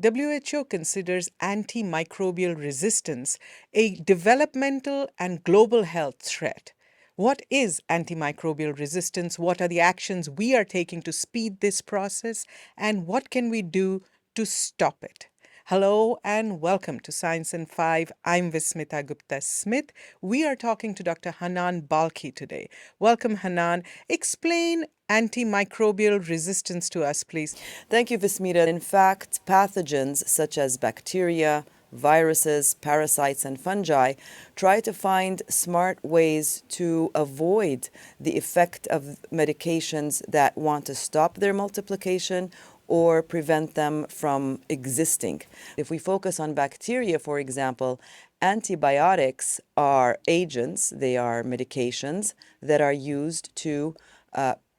WHO considers antimicrobial resistance a developmental and global health threat. What is antimicrobial resistance? What are the actions we are taking to speed this process? And what can we do to stop it? Hello and welcome to Science in 5. I'm Vismita Gupta Smith. We are talking to Dr. Hanan Balkhy today. Welcome, Hanan. Explain antimicrobial resistance to us, please. Thank you, Vismita. In fact, pathogens such as bacteria, viruses, parasites, and fungi try to find smart ways to avoid the effect of medications that want to stop their multiplication or prevent them from existing. If we focus on bacteria, for example, antibiotics are agents, they are medications that are used to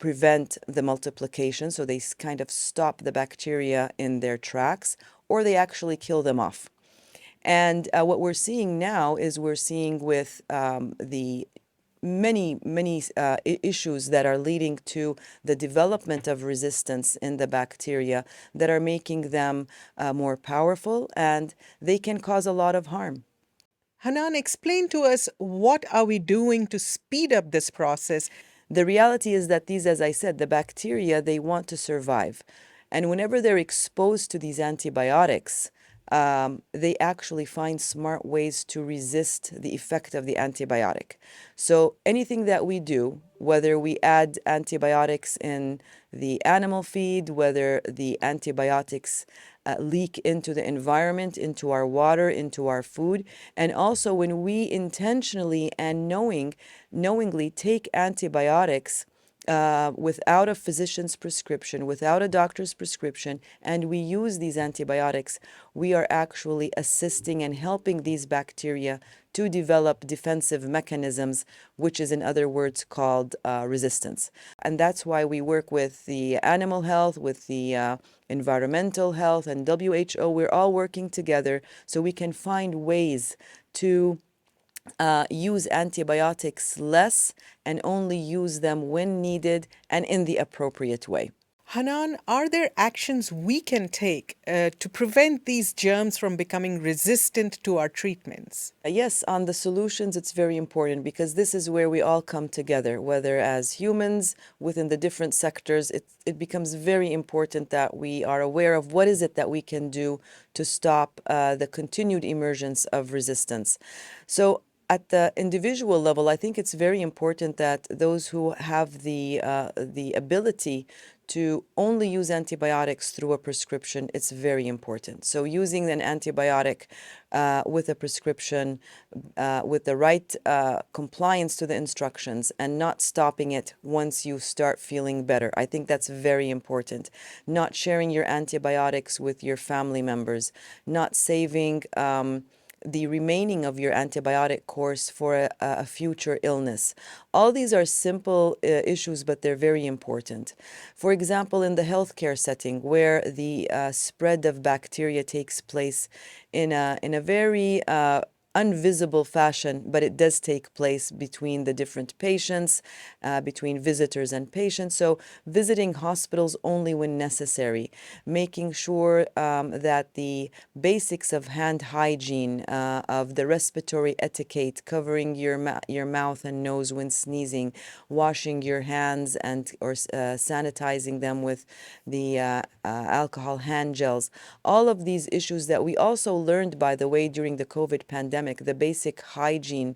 prevent the multiplication, so they kind of stop the bacteria in their tracks, or they actually kill them off. And what we're seeing now is we're seeing with the many issues that are leading to the development of resistance in the bacteria that are making them more powerful, and they can cause a lot of harm. Hanan, explain to us what are we doing to speed up this process? The reality is that these, as I said, the bacteria, they want to survive. And whenever they're exposed to these antibiotics, they actually find smart ways to resist the effect of the antibiotic. So anything that we do, whether we add antibiotics in the animal feed, whether the antibiotics leak into the environment, into our water, into our food, and also when we intentionally and knowingly take antibiotics without a physician's prescription, without a doctor's prescription, and we use these antibiotics, we are actually assisting and helping these bacteria to develop defensive mechanisms, which is in other words called resistance. And that's why we work with the animal health, with the environmental health, and WHO. We're all working together so we can find ways to use antibiotics less and only use them when needed and in the appropriate way. Hanan, are there actions we can take to prevent these germs from becoming resistant to our treatments? Yes, on the solutions, it's very important because this is where we all come together, whether as humans within the different sectors. It becomes very important that we are aware of what is it that we can do to stop the continued emergence of resistance. So at the individual level, I think it's very important that those who have the ability to only use antibiotics through a prescription, it's very important. So using an antibiotic with a prescription, with the right compliance to the instructions, and not stopping it once you start feeling better. I think that's very important. Not sharing your antibiotics with your family members, not saving the remaining of your antibiotic course for a future illness. All these are simple issues, but they're very important. For example, in the healthcare setting, where the spread of bacteria takes place in a very invisible fashion, but it does take place between the different patients, between visitors and patients. So visiting hospitals only when necessary, making sure that the basics of hand hygiene, of the respiratory etiquette, covering your mouth and nose when sneezing, washing your hands and or sanitizing them with the alcohol hand gels. All of these issues that we also learned, by the way, during the COVID pandemic, the basic hygiene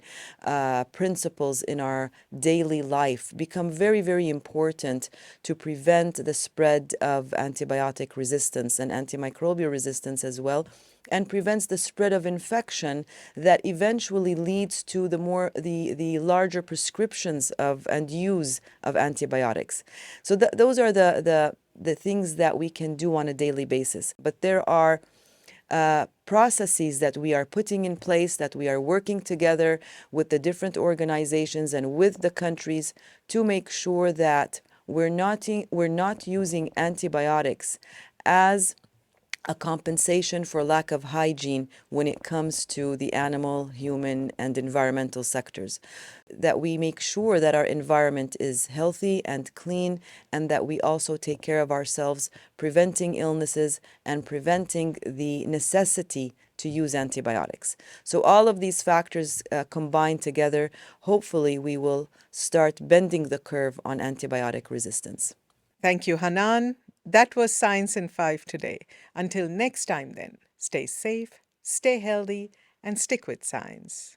principles in our daily life become very, very important to prevent the spread of antibiotic resistance and antimicrobial resistance as well, and prevents the spread of infection that eventually leads to the larger prescriptions of and use of antibiotics. So those are the things that we can do on a daily basis. But there are processes that we are putting in place, that we are working together with the different organizations and with the countries to make sure that we're not using antibiotics as a compensation for lack of hygiene when it comes to the animal, human, and environmental sectors. That we make sure that our environment is healthy and clean, and that we also take care of ourselves, preventing illnesses and preventing the necessity to use antibiotics. So all of these factors combined together, hopefully we will start bending the curve on antibiotic resistance. Thank you, Hanan. That was Science in 5 today. Until next time, then, stay safe, stay healthy, and stick with science.